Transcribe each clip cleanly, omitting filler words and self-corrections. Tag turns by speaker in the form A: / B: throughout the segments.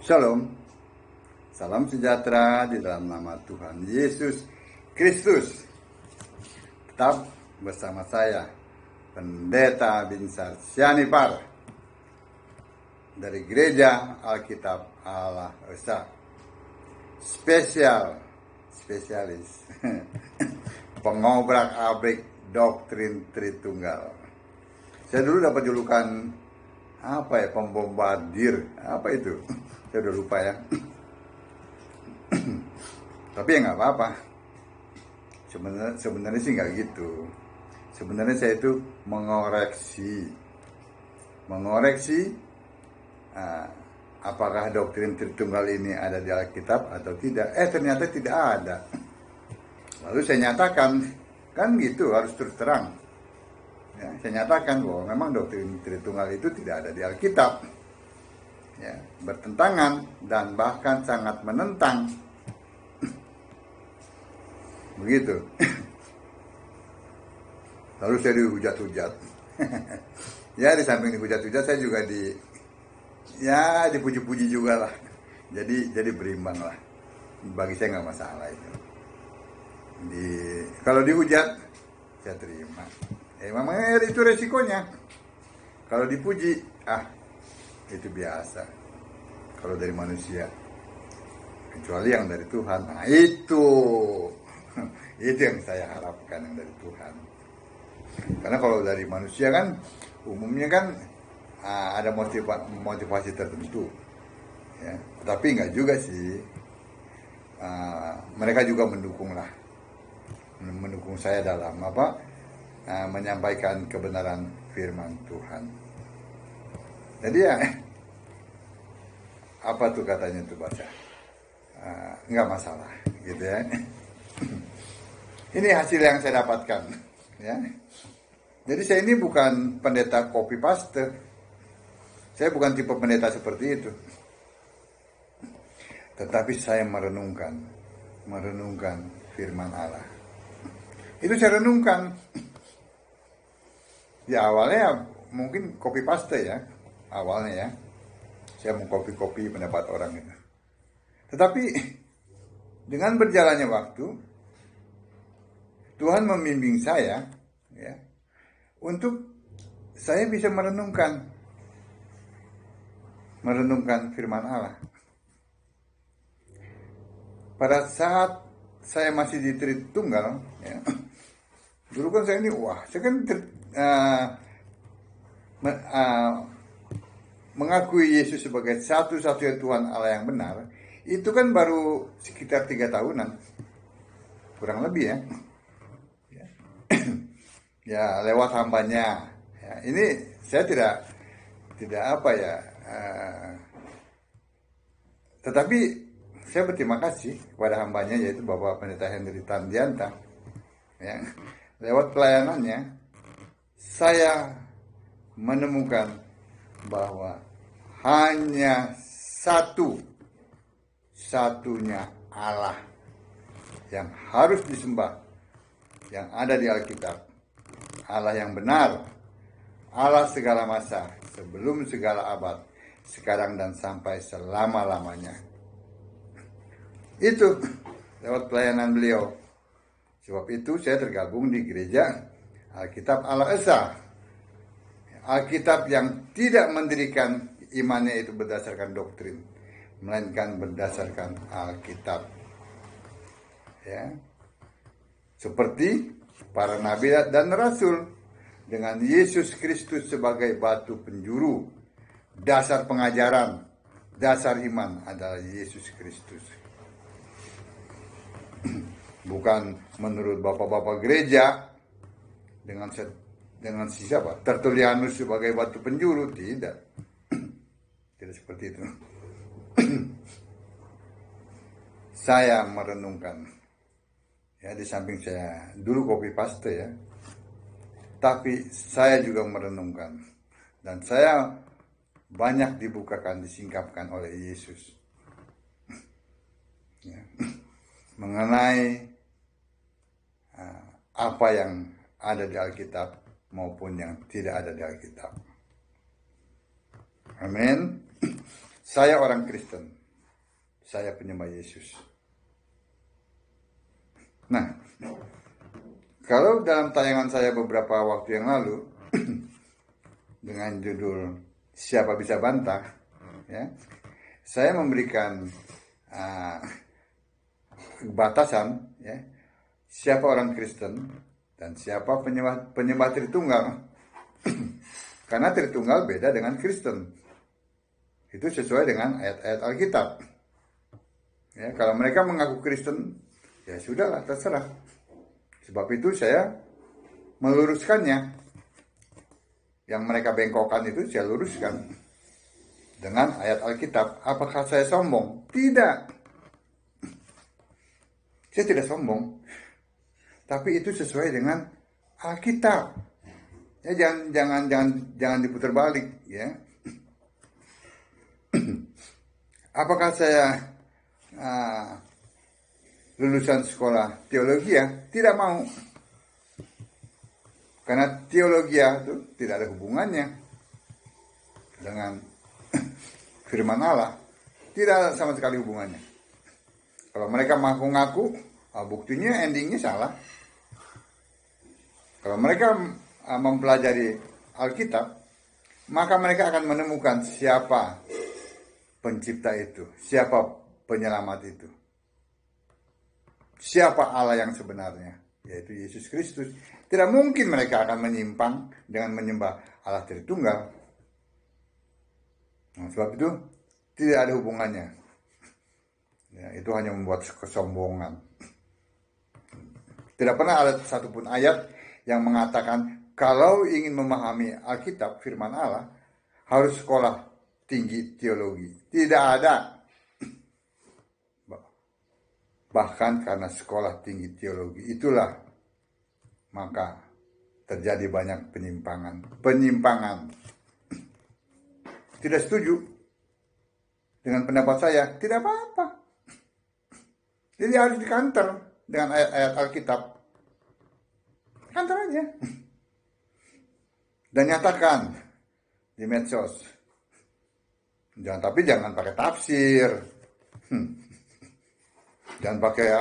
A: Shalom, salam sejahtera di dalam nama Tuhan Yesus Kristus. Tetap bersama saya, Pendeta Binsar Sianipar dari Gereja Alkitab Allah Esa. Spesialis pengobrak-abrik doktrin Tritunggal. Saya dulu dapat julukan pembombardir, apa itu? Saya udah lupa ya. Tapi ya nggak apa-apa. Sebenarnya sih nggak gitu. Sebenarnya saya itu mengoreksi apakah doktrin Tritunggal ini ada di Alkitab atau tidak. Ternyata tidak ada. Lalu saya nyatakan, kan gitu, harus terus terang. Ya, saya nyatakan bahwa memang doktrin Tritunggal itu tidak ada di Alkitab. Ya, bertentangan dan bahkan sangat menentang. Begitu. Lalu saya dihujat-hujat. Ya, di samping dihujat-hujat saya juga dipuji-puji juga lah. Jadi berimbang lah. Bagi saya nggak masalah itu. Kalau dihujat saya terima. Memang itu resikonya. Kalau dipuji, itu biasa. Kalau dari manusia, kecuali yang dari Tuhan, itu yang saya harapkan, yang dari Tuhan. Karena kalau dari manusia kan umumnya kan ada motivasi tertentu, ya. Tapi nggak juga sih. Mereka juga mendukung saya dalam menyampaikan kebenaran firman Tuhan. Jadi ya, apa tuh katanya tuh baca, nggak masalah, gitu ya. Ini hasil yang saya dapatkan, ya. Jadi saya ini bukan pendeta copy paste, saya bukan tipe pendeta seperti itu. Tetapi saya merenungkan firman Allah. Itu saya renungkan. Ya awalnya mungkin copy paste ya, awalnya ya. Saya mau copy pendapat orang itu. Tetapi dengan berjalannya waktu, Tuhan membimbing saya, ya, untuk saya bisa merenungkan firman Allah. Pada saat saya masih di Tritunggal, ya, dulu kan saya kan mengakui Yesus sebagai satu-satunya Tuhan Allah yang benar, itu kan baru sekitar 3 tahunan, kurang lebih ya. Ya lewat hambanya. Ya, ini saya tidak tetapi saya berterima kasih kepada hambanya, yaitu Bapak Pendeta Henry Tandianta. Ya, lewat pelayanannya saya menemukan bahwa hanya satunya Allah yang harus disembah, yang ada di Alkitab. Allah yang benar, Allah segala masa, sebelum segala abad, sekarang dan sampai selama-lamanya. Itu lewat pelayanan beliau. Sebab itu saya tergabung di Gereja Alkitab Allah Esa. Alkitab yang tidak mendirikan imannya itu berdasarkan doktrin, melainkan berdasarkan Alkitab. Ya. Seperti para nabi dan rasul, dengan Yesus Kristus sebagai batu penjuru. Dasar pengajaran, dasar iman adalah Yesus Kristus. Bukan menurut bapak-bapak gereja dengan siapa? Tertullianus sebagai batu penjuru, tidak. Tidak seperti itu. Saya merenungkan, ya, di samping saya dulu copy paste ya, tapi saya juga merenungkan, dan saya banyak dibukakan, disingkapkan oleh Yesus, ya, mengenai apa yang ada di Alkitab maupun yang tidak ada di Alkitab. Amin. Saya orang Kristen. Saya penyembah Yesus. Nah, kalau dalam tayangan saya beberapa waktu yang lalu dengan judul Siapa Bisa Bantah, ya, saya memberikan batasan, ya, siapa orang Kristen dan siapa penyembah Tritunggal. Karena Tritunggal beda dengan Kristen. Itu sesuai dengan ayat-ayat Alkitab. Ya, kalau mereka mengaku Kristen, ya sudahlah, terserah. Sebab itu saya meluruskannya. Yang mereka bengkokkan itu saya luruskan dengan ayat Alkitab. Apakah saya sombong? Tidak. Saya tidak sombong. Tapi itu sesuai dengan Alkitab. Ya, jangan diputar balik, ya. Apakah saya lulusan sekolah teologi? Ya, tidak mau. Karena teologi itu tidak ada hubungannya dengan firman Allah. Tidak ada sama sekali hubungannya. Kalau mereka mengaku-ngaku, buktinya endingnya salah. Kalau mereka mempelajari Alkitab, maka mereka akan menemukan siapa pencipta itu, siapa penyelamat itu, siapa Allah yang sebenarnya, yaitu Yesus Kristus. Tidak mungkin mereka akan menyimpang dengan menyembah Allah Tritunggal. Nah, sebab itu tidak ada hubungannya. Ya, itu hanya membuat kesombongan. Tidak pernah ada satupun ayat yang mengatakan kalau ingin memahami Alkitab, firman Allah, harus sekolah tinggi teologi. Tidak ada. Bahkan karena sekolah tinggi teologi itulah maka terjadi banyak penyimpangan. Tidak setuju dengan pendapat saya, tidak apa-apa. Jadi harus dikantor dengan ayat-ayat Alkitab. Kantor aja. Dan nyatakan di medsos. Tapi jangan pakai tafsir. Jangan pakai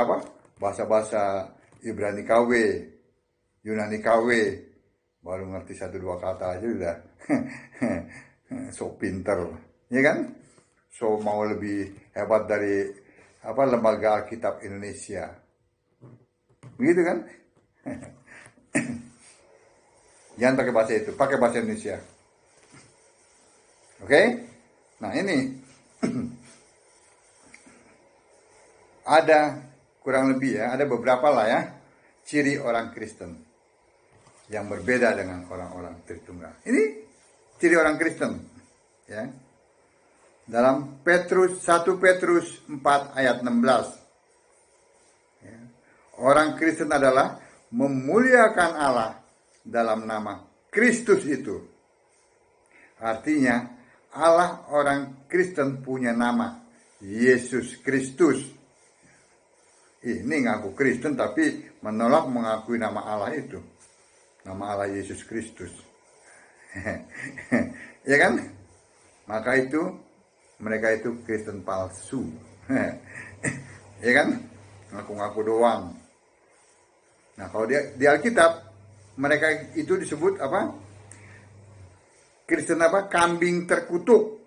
A: bahasa-bahasa Ibrani KW, Yunani KW. Baru ngerti 1-2 kata aja udah so pinter, ya kan? So mau lebih hebat dari lembaga Alkitab Indonesia. Begitu kan? Jangan pakai bahasa itu, pakai bahasa Indonesia. Oke? Nah, ini ada kurang lebih ada beberapa lah ya ciri orang Kristen yang berbeda dengan orang-orang Tritunggal. Ini ciri orang Kristen, ya. Dalam 1 Petrus 4 ayat 16. Ya. Orang Kristen adalah memuliakan Allah dalam nama Kristus itu. Artinya Allah orang Kristen punya nama Yesus Kristus. Ini ngaku Kristen tapi menolak mengakui nama Allah itu. Nama Allah Yesus Kristus. Ya kan? Maka itu mereka itu Kristen palsu. Ya kan? Ngaku-ngaku doang. Nah, kalau di Alkitab mereka itu disebut apa? Kristen apa? Kambing terkutuk.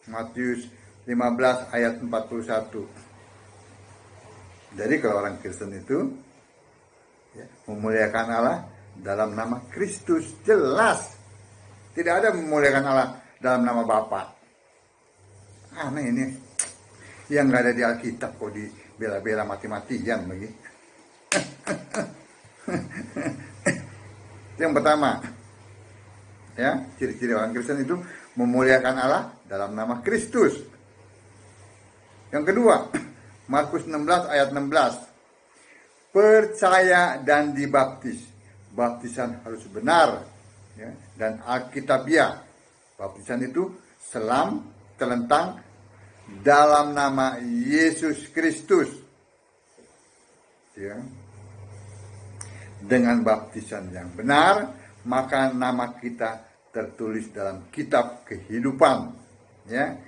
A: Matius 15 ayat 41. Jadi kalau orang Kristen itu memuliakan Allah dalam nama Kristus, jelas. Tidak ada memuliakan Allah dalam nama Bapa. Aneh ini. Yang nggak ada di Alkitab kok dibela-bela mati-matian begitu. Yang pertama, ya, ciri-ciri orang Kristen itu memuliakan Allah dalam nama Kristus. Yang kedua, Markus 16 ayat 16. Percaya dan dibaptis. Baptisan harus benar, ya, dan alkitabiah. Baptisan itu selam terlentang dalam nama Yesus Kristus. Ya. Dengan baptisan yang benar, maka nama kita tertulis dalam kitab kehidupan. Ya.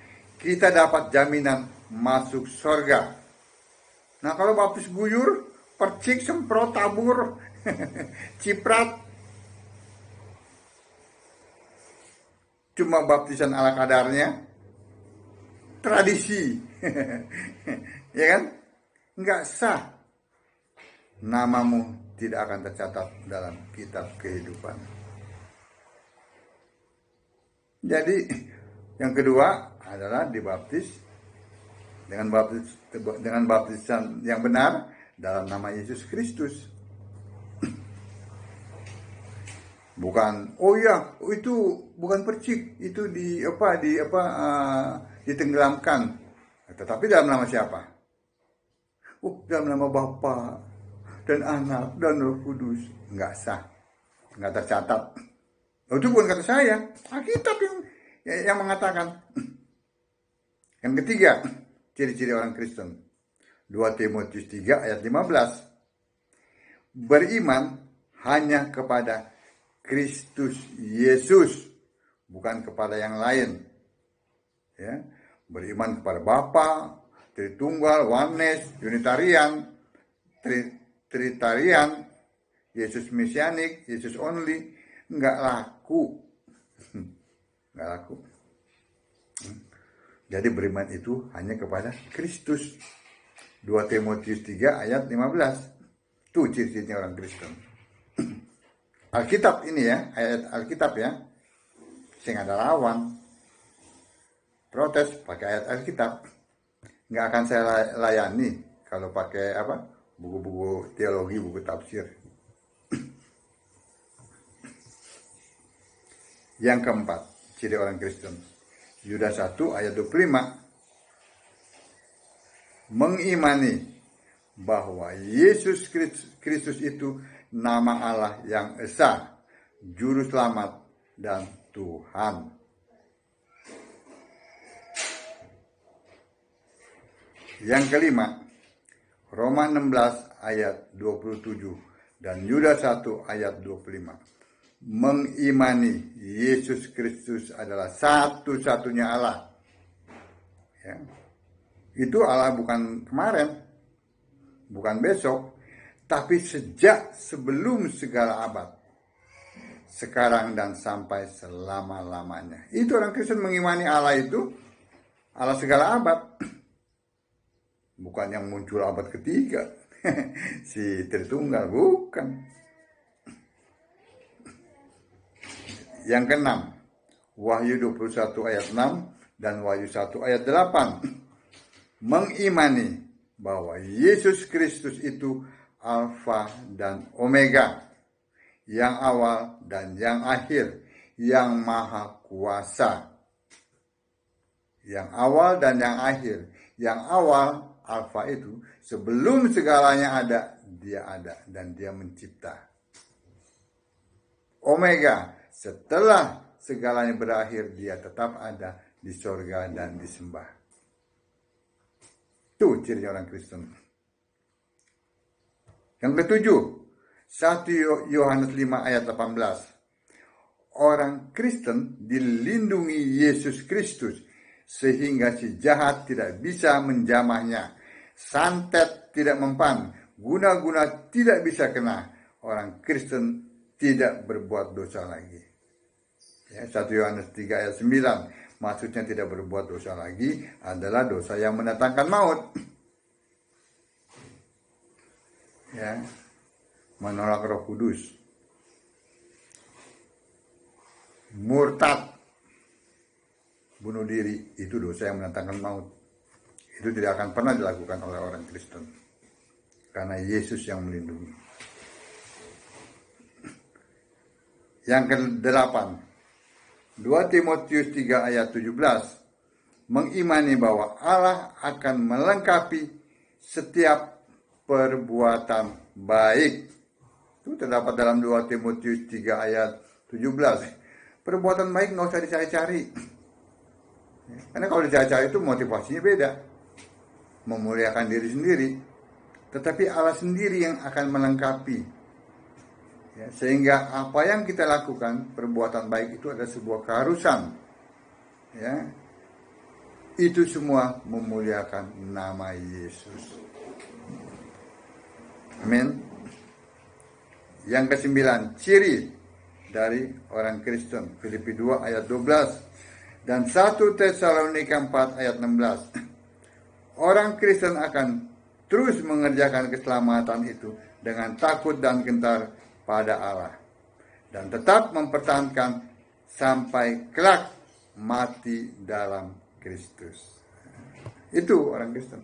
A: kita dapat jaminan masuk surga. Nah, kalau baptis guyur, percik, semprot, tabur, ciprat, cuma baptisan ala kadarnya, tradisi, ya kan? Nggak sah. Namamu tidak akan tercatat dalam kitab kehidupan. Jadi, yang kedua adalah dibaptis dengan baptisan yang benar dalam nama Yesus Kristus. Bukan, oh ya, itu bukan percik, itu ditenggelamkan. Tetapi dalam nama siapa? Dalam nama Bapa dan Anak dan Roh Kudus. Nggak sah, nggak tercatat. Itu bukan kata saya, Alkitab yang mengatakan. Yang ketiga, ciri-ciri orang Kristen. 2 Timotius 3 ayat 15. Beriman hanya kepada Kristus Yesus, bukan kepada yang lain. Ya, beriman kepada Bapa, Tritunggal, Oneness, Unitarian, Tritarian, Yesus Mesianik, Yesus Only, nggak laku. Nggak laku. Jadi beriman itu hanya kepada Kristus. 2 Timotius 3 ayat 15. Itu ciri-cirinya orang Kristen. Alkitab ini ya, ayat Alkitab ya. Saya nggak ada lawan. Protes pakai ayat Alkitab. Nggak akan saya layani kalau pakai buku-buku teologi, buku tafsir. Yang keempat, ciri orang Kristen. Yudas 1 ayat 25. Mengimani bahwa Yesus Kristus itu nama Allah yang esa, juru selamat dan Tuhan. Yang kelima, Roma 16 ayat 27 dan Yudas 1 ayat 25. Mengimani Yesus Kristus adalah satu-satunya Allah. Ya. Itu Allah bukan kemarin, bukan besok, tapi sejak sebelum segala abad, sekarang dan sampai selama-lamanya. Itu orang Kristen mengimani Allah itu, Allah segala abad. Bukan yang muncul abad ketiga, si Tritunggal, bukan. Yang keenam, Wahyu 21 ayat 6 dan Wahyu 1 ayat 8. Mengimani bahwa Yesus Kristus itu Alfa dan Omega, yang awal dan yang akhir, yang maha kuasa. Yang awal dan yang akhir. Yang awal, Alfa itu, sebelum segalanya ada dan dia mencipta. Omega, setelah segalanya berakhir, dia tetap ada di sorga dan disembah. Itu ciri orang Kristen. Yang ketujuh, 1 Yohanes 5 ayat 18. Orang Kristen dilindungi Yesus Kristus, sehingga si jahat tidak bisa menjamahnya. Santet tidak mempan, guna-guna tidak bisa kena. Orang Kristen tidak berbuat dosa lagi. Ya, 1 Yohanes 3 ayat 9. Maksudnya tidak berbuat dosa lagi adalah dosa yang mendatangkan maut. Ya, menolak Roh Kudus. Murtad, bunuh diri, itu dosa yang mendatangkan maut. Itu tidak akan pernah dilakukan oleh orang Kristen. Karena Yesus yang melindungi. Yang ke-8, 2 Timotius 3 ayat 17. Mengimani bahwa Allah akan melengkapi setiap perbuatan baik. Itu terdapat dalam 2 Timotius 3 ayat 17. Perbuatan baik nggak usah dicari-cari. Karena kalau dicari-cari itu motivasinya beda. Memuliakan diri sendiri. Tetapi Allah sendiri yang akan melengkapi. Ya, sehingga apa yang kita lakukan, perbuatan baik itu adalah sebuah keharusan. Ya. Itu semua memuliakan nama Yesus. Amin. Yang kesembilan, ciri dari orang Kristen. Filipi 2 ayat 12 dan 1 Tesalonika 4 ayat 16. Orang Kristen akan terus mengerjakan keselamatan itu dengan takut dan gentar pada Allah, dan tetap mempertahankan sampai kelak mati dalam Kristus. Itu orang Kristen.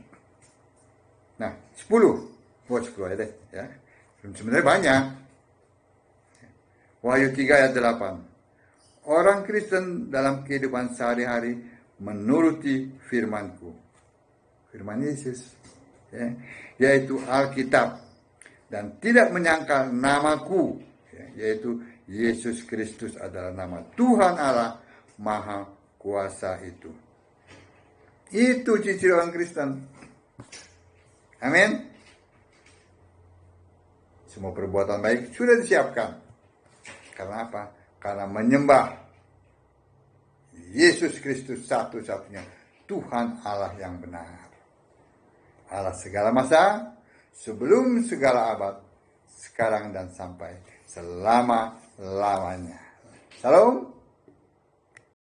A: Nah, 10 aja deh ya. Sebenarnya banyak. Wahyu 3 ayat 8. Orang Kristen dalam kehidupan sehari-hari menuruti firman-Ku. Firman Yesus, ya, yaitu Alkitab, dan tidak menyangkal namaku, ya, yaitu Yesus Kristus adalah nama Tuhan Allah Maha Kuasa itu. Itu ciri orang Kristen. Amin. Semua perbuatan baik sudah disiapkan. Karena apa? Karena menyembah Yesus Kristus satu-satunya Tuhan Allah yang benar. Allah segala masa, sebelum segala abad, sekarang dan sampai selama-lamanya. Salam.